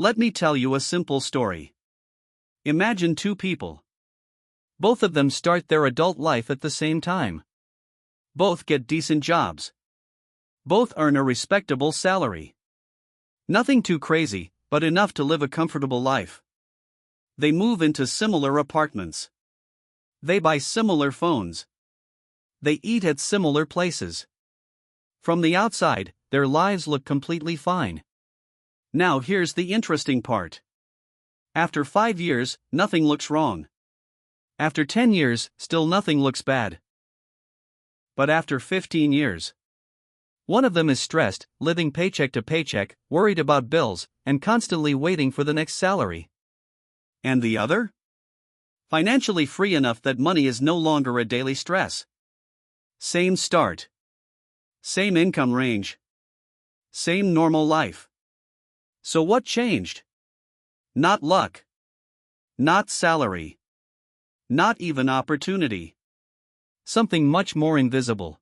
Let me tell you a simple story. Imagine two people. Both of them start their adult life at the same time. Both get decent jobs. Both earn a respectable salary. Nothing too crazy, but enough to live a comfortable life. They move into similar apartments. They buy similar phones. They eat at similar places. From the outside, their lives look completely fine. Now here's the interesting part. After 5 years, nothing looks wrong. After 10 years, still nothing looks bad. But after 15 years, one of them is stressed, living paycheck to paycheck, worried about bills, and constantly waiting for the next salary. And the other? Financially free enough that money is no longer a daily stress. Same start. Same income range. Same normal life. So what changed? Not luck. Not salary. Not even opportunity. Something much more invisible.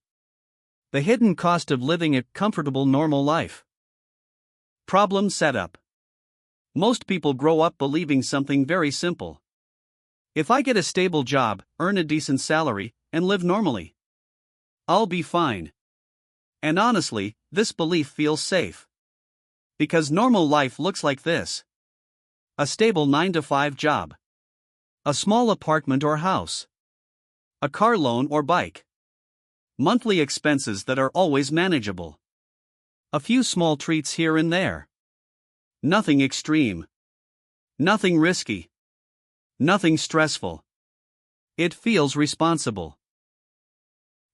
The hidden cost of living a comfortable normal life. Problem setup. Most people grow up believing something very simple. If I get a stable job, earn a decent salary, and live normally, I'll be fine. And honestly, this belief feels safe. Because normal life looks like this. A stable 9-to-5 job. A small apartment or house. A car loan or bike. Monthly expenses that are always manageable. A few small treats here and there. Nothing extreme. Nothing risky. Nothing stressful. It feels responsible.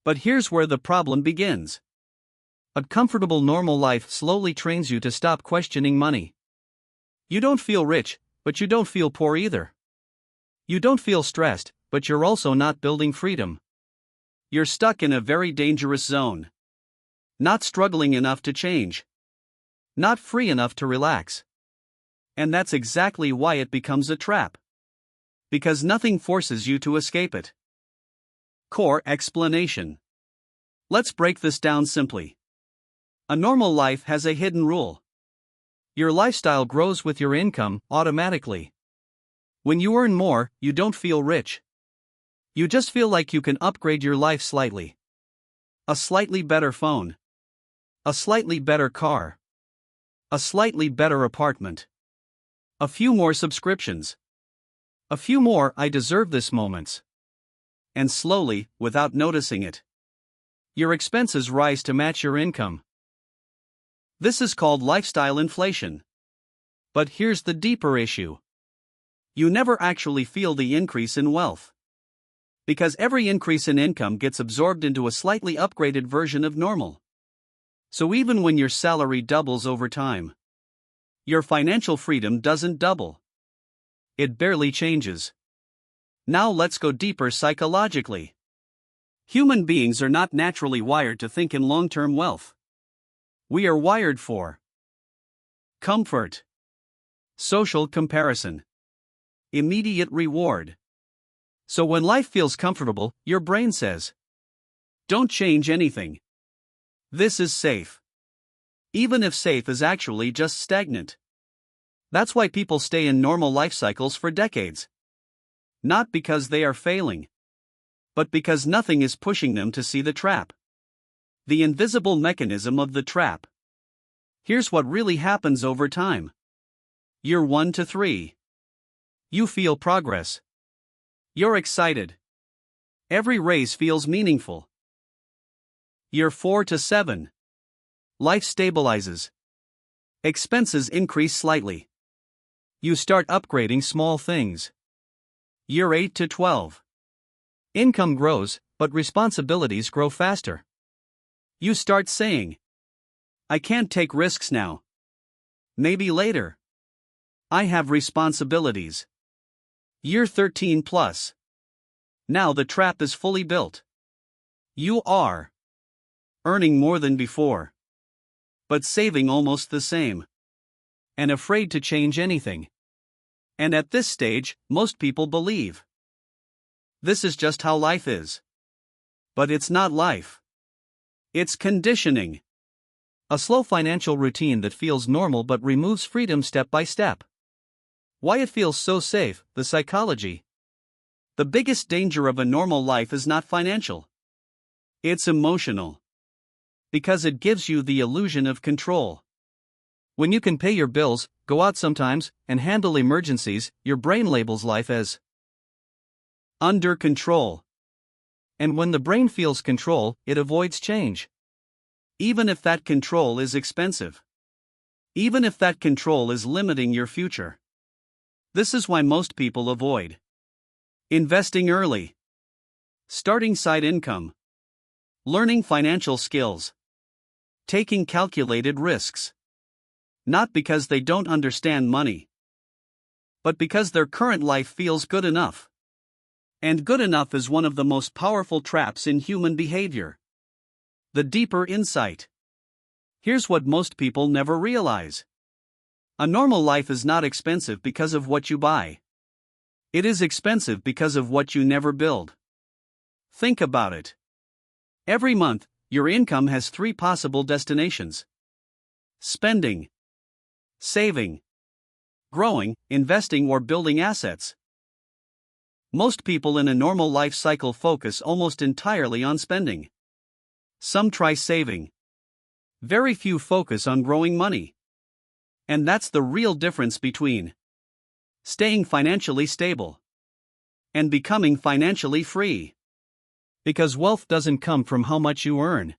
But here's where the problem begins. A comfortable normal life slowly trains you to stop questioning money. You don't feel rich, but you don't feel poor either. You don't feel stressed, but you're also not building freedom. You're stuck in a very dangerous zone. Not struggling enough to change. Not free enough to relax. And that's exactly why it becomes a trap. Because nothing forces you to escape it. Core explanation. Let's break this down simply. A normal life has a hidden rule. Your lifestyle grows with your income automatically. When you earn more, you don't feel rich. You just feel like you can upgrade your life slightly. A slightly better phone. A slightly better car. A slightly better apartment. A few more subscriptions. A few more I deserve this moments. And slowly, without noticing it, your expenses rise to match your income. This is called lifestyle inflation. But here's the deeper issue. You never actually feel the increase in wealth. Because every increase in income gets absorbed into a slightly upgraded version of normal. So even when your salary doubles over time, your financial freedom doesn't double. It barely changes. Now let's go deeper psychologically. Human beings are not naturally wired to think in long-term wealth. We are wired for comfort, social comparison, immediate reward. So when life feels comfortable, your brain says, don't change anything. This is safe. Even if safe is actually just stagnant. That's why people stay in normal life cycles for decades. Not because they are failing, but because nothing is pushing them to see the trap. The invisible mechanism of the trap. Here's what really happens over time. Year 1 to 3. You feel progress. You're excited. Every raise feels meaningful. Year 4 to 7. Life stabilizes. Expenses increase slightly. You start upgrading small things. Year 8 to 12. Income grows, but responsibilities grow faster. You start saying, I can't take risks now. Maybe later. I have responsibilities. Year 13 plus. Now the trap is fully built. You are earning more than before, but saving almost the same, and afraid to change anything. And at this stage, most people believe this is just how life is. But it's not life. It's conditioning. A slow financial routine that feels normal but removes freedom step by step. Why it feels so safe, the psychology. The biggest danger of a normal life is not financial. It's emotional. Because it gives you the illusion of control. When you can pay your bills, go out sometimes, and handle emergencies, your brain labels life as under control. And when the brain feels control, it avoids change. Even if that control is expensive. Even if that control is limiting your future. This is why most people avoid investing early, starting side income, learning financial skills, taking calculated risks. Not because they don't understand money, but because their current life feels good enough. And good enough is one of the most powerful traps in human behavior. The deeper insight. Here's what most people never realize. A normal life is not expensive because of what you buy. It is expensive because of what you never build. Think about it. Every month, your income has 3 possible destinations: spending, saving, growing, investing, or building assets. Most people in a normal life cycle focus almost entirely on spending. Some try saving. Very few focus on growing money. And that's the real difference between staying financially stable and becoming financially free. Because wealth doesn't come from how much you earn.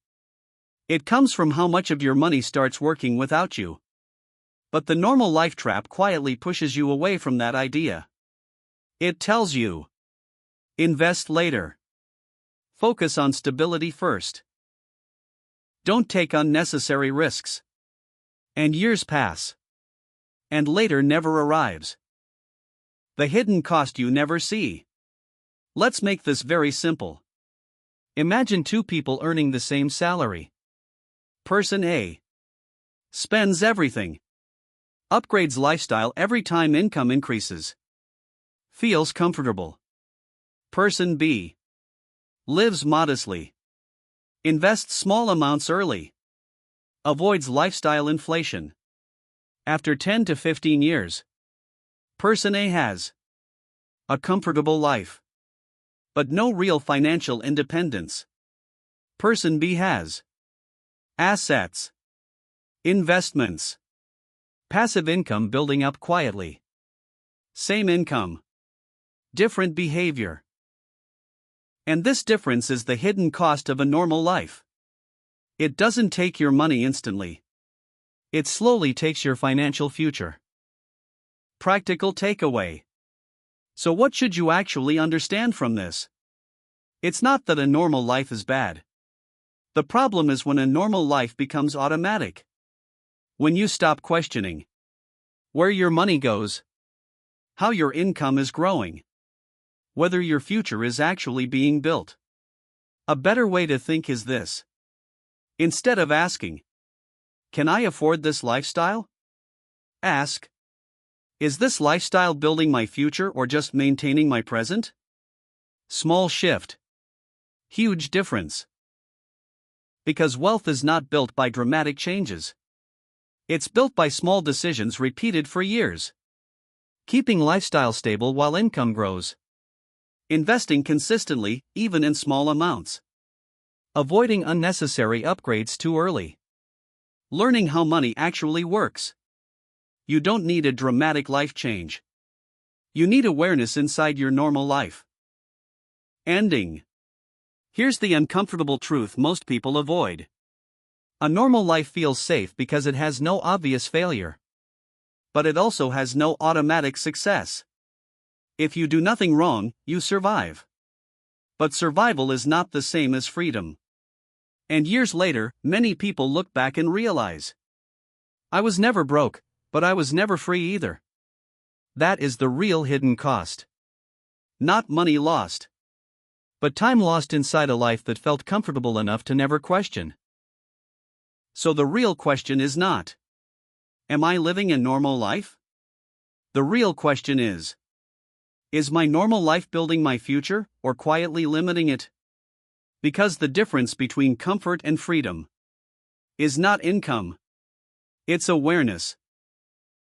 It comes from how much of your money starts working without you. But the normal life trap quietly pushes you away from that idea. It tells you, invest later. Focus on stability first. Don't take unnecessary risks. And years pass. And later never arrives. The hidden cost you never see. Let's make this very simple. Imagine 2 people earning the same salary. Person A spends everything. Upgrades lifestyle every time income increases. Feels comfortable. Person B lives modestly. Invests small amounts early. Avoids lifestyle inflation. After 10 to 15 years, Person A has a comfortable life, but no real financial independence. Person B has assets, investments, passive income building up quietly. Same income, different behavior. And this difference is the hidden cost of a normal life. It doesn't take your money instantly. It slowly takes your financial future. Practical takeaway. So what should you actually understand from this? It's not that a normal life is bad. The problem is when a normal life becomes automatic. When you stop questioning where your money goes, how your income is growing, whether your future is actually being built. A better way to think is this. Instead of asking, can I afford this lifestyle? Ask, is this lifestyle building my future or just maintaining my present? Small shift. Huge difference. Because wealth is not built by dramatic changes. It's built by small decisions repeated for years. Keeping lifestyle stable while income grows. Investing consistently, even in small amounts. Avoiding unnecessary upgrades too early. Learning how money actually works. You don't need a dramatic life change. You need awareness inside your normal life. Ending. Here's the uncomfortable truth most people avoid. A normal life feels safe because it has no obvious failure. But it also has no automatic success. If you do nothing wrong, you survive. But survival is not the same as freedom. And years later, many people look back and realize, I was never broke, but I was never free either. That is the real hidden cost. Not money lost, but time lost inside a life that felt comfortable enough to never question. So the real question is not, am I living a normal life? The real question is my normal life building my future or quietly limiting it? Because the difference between comfort and freedom is not income. It's awareness.